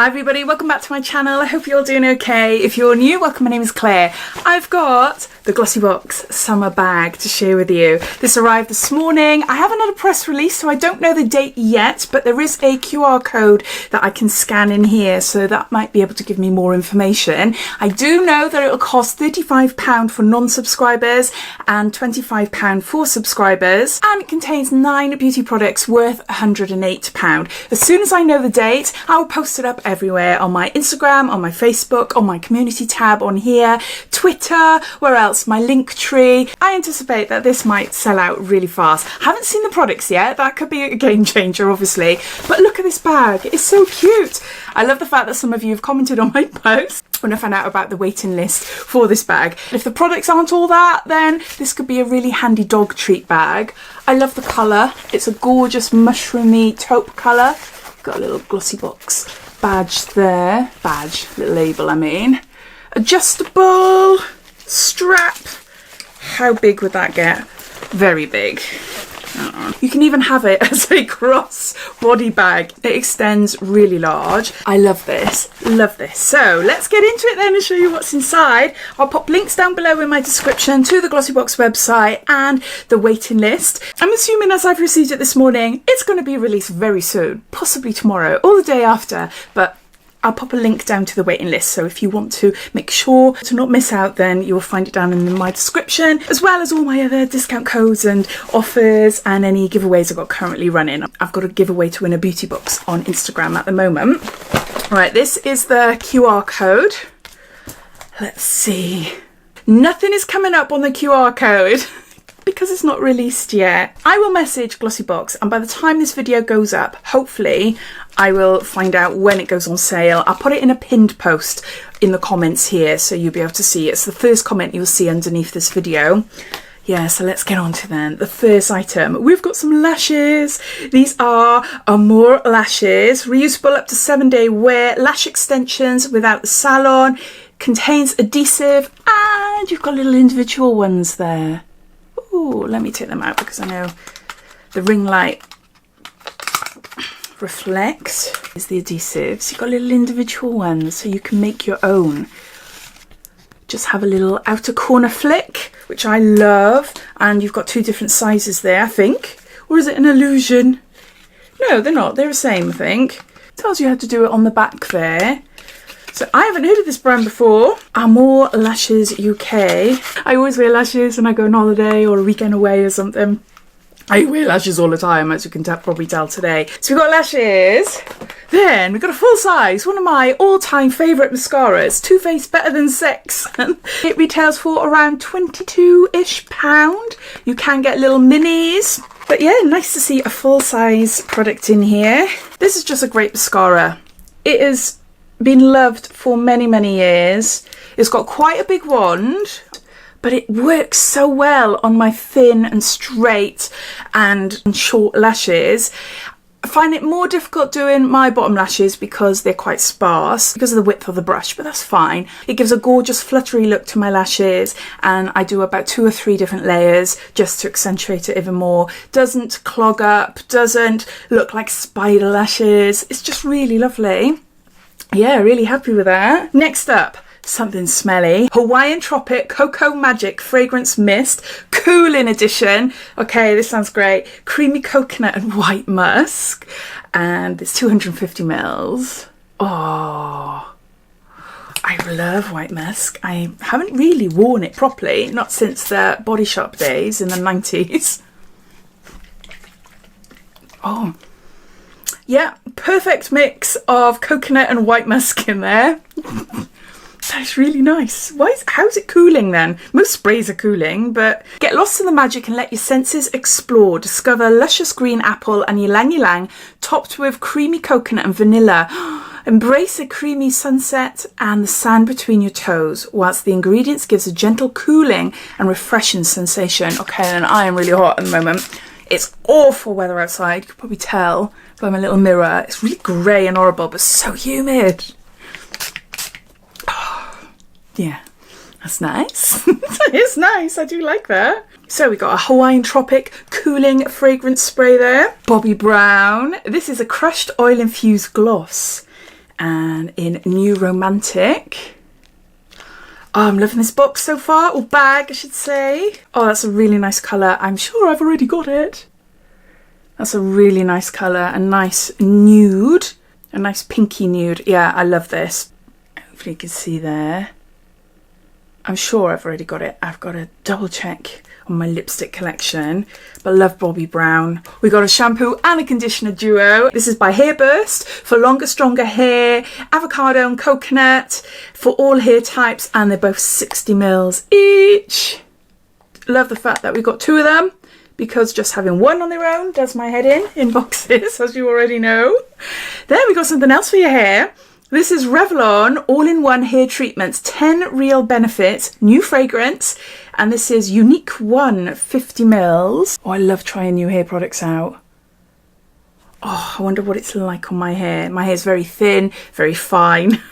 Hi everybody, welcome back to my channel. I hope you're all doing okay. If you're new, welcome, my name is Claire. I've got the Glossybox summer bag to share with you. This arrived this morning. I haven't had a press release, so I don't know the date yet, but there is a QR code that I can scan in here, so that might be able to give me more information. I do know that it'll cost £35 for non-subscribers and £25 for subscribers, and it contains 9 beauty products worth £108. As soon as I know the date, I'll post it up everywhere on my Instagram, on my Facebook, on my community tab on here, Twitter, where else, my link tree. I anticipate that this might sell out really fast. Haven't seen the products yet, that could be a game changer obviously, but look at this bag, it's so cute. I love the fact that some of you have commented on my post when I found out about the waiting list for this bag. If the products aren't all that, then this could be a really handy dog treat bag. I love the colour, it's a gorgeous mushroomy taupe colour. Got a little Glossybox badge there, little label I mean. Adjustable strap. How big would that get? Very big. You can even have it as a cross body bag. It extends really large. I love this, love this. So let's get into it then and show you what's inside. I'll pop links down below in my description to the Glossybox website and the waiting list. I'm assuming as I've received it this morning, it's going to be released very soon, possibly tomorrow or the day after, but I'll pop a link down to the waiting list, so if you want to make sure to not miss out, then you will find it down in my description, as well as all my other discount codes and offers and any giveaways I've got currently running. I've got a giveaway to win a beauty box on Instagram at the moment. Right, this is the QR code. Let's see. Nothing is coming up on the QR code because it's not released yet. I will message Glossybox, and by the time this video goes up, hopefully I will find out when it goes on sale. I'll put it in a pinned post in the comments here, so you'll be able to see. It's the first comment you'll see underneath this video. Yeah, so let's get on to then the first item. We've got some lashes. These are Amour lashes, reusable up to 7-day wear, lash extensions without the salon, contains adhesive, and you've got little individual ones there. Ooh, let me take them out because I know the ring light reflects. Is the adhesives. You've got little individual ones, so you can make your own. Just have a little outer corner flick, which I love, and you've got 2 different sizes there, I think. Or is it an illusion? No, they're not. They're the same, I think. Tells you how to do it on the back there. So I haven't heard of this brand before. Amour Lashes UK. I always wear lashes when I go on holiday or a weekend away or something. I wear lashes all the time, as you can probably tell today. So we've got lashes. Then we've got a full size, one of my all-time favourite mascaras, Too Faced Better Than Sex. It retails for around £22-ish. You can get little minis. But yeah, nice to see a full-size product in here. This is just a great mascara. It has been loved for many, many years. It's got quite a big wand, but it works so well on my thin and straight and short lashes. I find it more difficult doing my bottom lashes because they're quite sparse because of the width of the brush, but that's fine. It gives a gorgeous fluttery look to my lashes, and I do about 2 or 3 different layers just to accentuate it even more. Doesn't clog up, doesn't look like spider lashes. It's just really lovely. Yeah, really happy with that. Next up, something smelly. Hawaiian Tropic Cocoa Magic Fragrance Mist, Cooling Edition. Okay, this sounds great. Creamy coconut and white musk. And it's 250 mils. Oh, I love white musk. I haven't really worn it properly, not since the Body Shop days in the 90s. Oh. Yeah, perfect mix of coconut and white musk in there. That's really nice. How's it cooling then? Most sprays are cooling, but get lost in the magic and let your senses explore. Discover luscious green apple and ylang ylang, topped with creamy coconut and vanilla. Embrace a creamy sunset and the sand between your toes, whilst the ingredients gives a gentle cooling and refreshing sensation. Okay, and I am really hot at the moment. It's awful weather outside, you can probably tell by my little mirror. It's really grey and horrible, but so humid. Oh, yeah, that's nice. It's nice, I do like that. So we got a Hawaiian Tropic cooling fragrance spray there. Bobbi Brown. This is a crushed oil infused gloss. And in New Romantic. Oh, I'm loving this box so far, or bag I should say. Oh, that's a really nice colour. I'm sure I've already got it. That's a really nice colour, a nice nude, a nice pinky nude. Yeah, I love this. Hopefully you can see there. I'm sure I've already got it. I've got to double check on my lipstick collection, but I love Bobbi Brown. We got a shampoo and a conditioner duo. This is by Hairburst for longer, stronger hair, avocado and coconut for all hair types, and they're both 60 mils each. Love the fact that we got 2 of them, because just having one on their own does my head in boxes, as you already know. Then we got something else for your hair. This is Revlon all-in-one hair treatments, 10 real benefits, new fragrance, and this is Unique One, 50 mils. Oh, I love trying new hair products out. Oh, I wonder what it's like on my hair. My hair's very thin, very fine,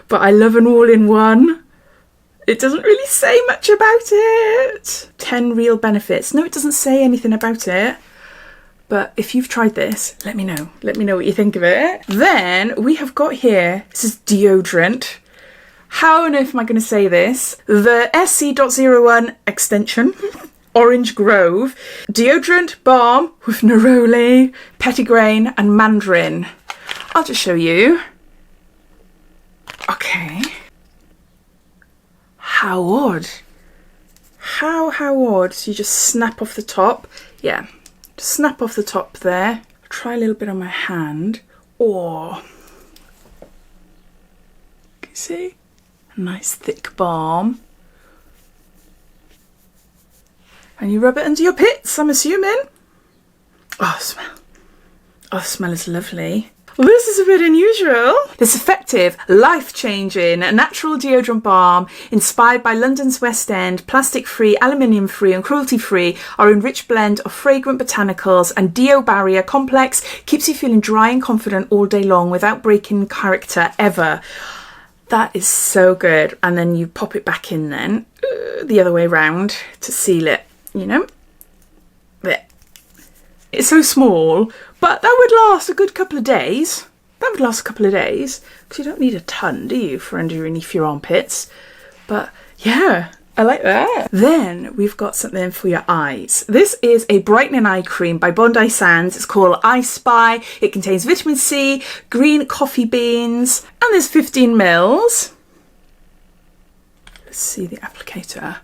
but I love an all-in-one. It doesn't really say much about it. 10 real benefits. No, it doesn't say anything about it. But if you've tried this, let me know. Let me know what you think of it. Then we have got here, this is deodorant. How on earth am I going to say this? The SC.01 extension, Orange Grove. Deodorant balm with neroli, petitgrain and mandarin. I'll just show you. Okay. How odd. How odd. So you just snap off the top. Yeah. Snap off the top there. Try a little bit on my hand. Oh, can you see? A nice thick balm. And you rub it under your pits, I'm assuming. Oh, smell. Oh, the smell is lovely. Well, this is a bit unusual. This effective, life-changing, natural deodorant balm inspired by London's West End, plastic-free, aluminium-free and cruelty-free, our enriched blend of fragrant botanicals and deo barrier complex keeps you feeling dry and confident all day long without breaking character ever. That is so good. And then you pop it back in then, the other way around to seal it, you know. There. It's so small, but that would last a good couple of days. That would last a couple of days, because you don't need a ton, do you, for underneath your armpits? But yeah, I like that. Then we've got something for your eyes. This is a brightening eye cream by Bondi Sands. It's called I Spy. It contains vitamin C, green coffee beans, and there's 15 mils. Let's see the applicator.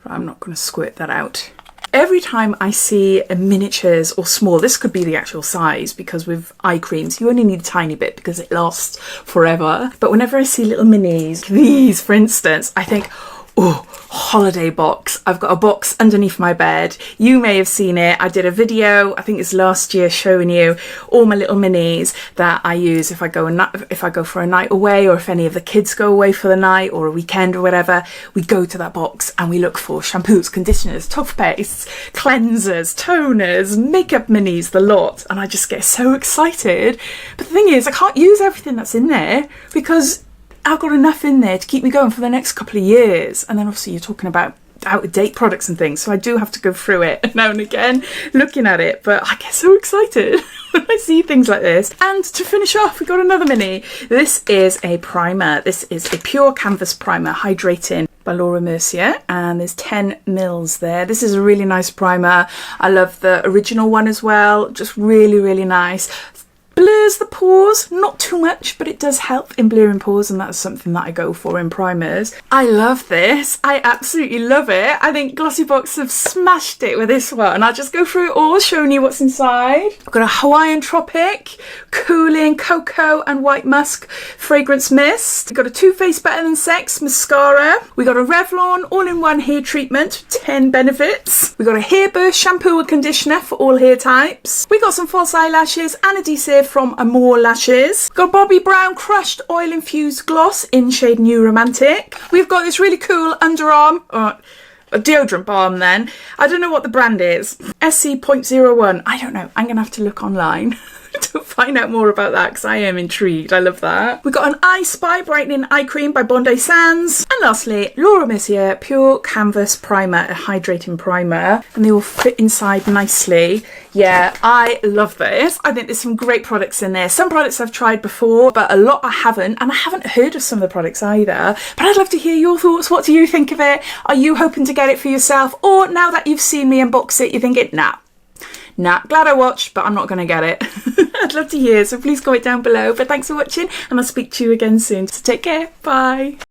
Right, I'm not going to squirt that out. Every time I see miniatures or small, this could be the actual size, because with eye creams you only need a tiny bit because it lasts forever. But whenever I see little minis, these for instance, I think, oh, holiday box. I've got a box underneath my bed. You may have seen it. I did a video, I think it's last year, showing you all my little minis that I use if I go for a night away, or if any of the kids go away for the night or a weekend or whatever. We go to that box and we look for shampoos, conditioners, toothpastes, cleansers, toners, makeup minis, the lot. And I just get so excited. But the thing is, I can't use everything that's in there because I've got enough in there to keep me going for the next couple of years. And then obviously you're talking about out-of-date products and things, so I do have to go through it now and again looking at it. But I get so excited when I see things like this. And to finish off, we got another mini. This is a primer. This is a pure canvas primer, hydrating, by Laura Mercier, and there's 10 mils there. This is a really nice primer. I love the original one as well, just really nice. Blurs the pores, not too much, but it does help in blurring pores, and that's something that I go for in primers. I love this. I absolutely love it. I think Glossybox have smashed it with this one. I'll just go through it all, showing you what's inside. I've got a Hawaiian Tropic, cooling cocoa and white musk fragrance mist. We've got a Too Faced Better Than Sex mascara. We got a Revlon all-in-one hair treatment, 10 benefits. We got a Hairburst shampoo and conditioner for all hair types. We got some false eyelashes and adhesive from Amore Lashes. Got Bobbi Brown crushed oil infused gloss in shade New Romantic. We've got this really cool underarm, a deodorant balm then. I don't know what the brand is. SC.01. I don't know. I'm going to have to look online to find out more about that because I am intrigued. I love that. We got an I Spy Brightening Eye Cream by Bondi Sands. And lastly, Laura Mercier Pure Canvas Primer, a hydrating primer. And they all fit inside nicely. Yeah, I love this. I think there's some great products in there. Some products I've tried before, but a lot I haven't. And I haven't heard of some of the products either. But I'd love to hear your thoughts. What do you think of it? Are you hoping to get it for yourself? Or now that you've seen me unbox it, you're thinking, nah, glad I watched, but I'm not going to get it. I'd love to hear, so please comment down below. But thanks for watching, and I'll speak to you again soon. So take care. Bye.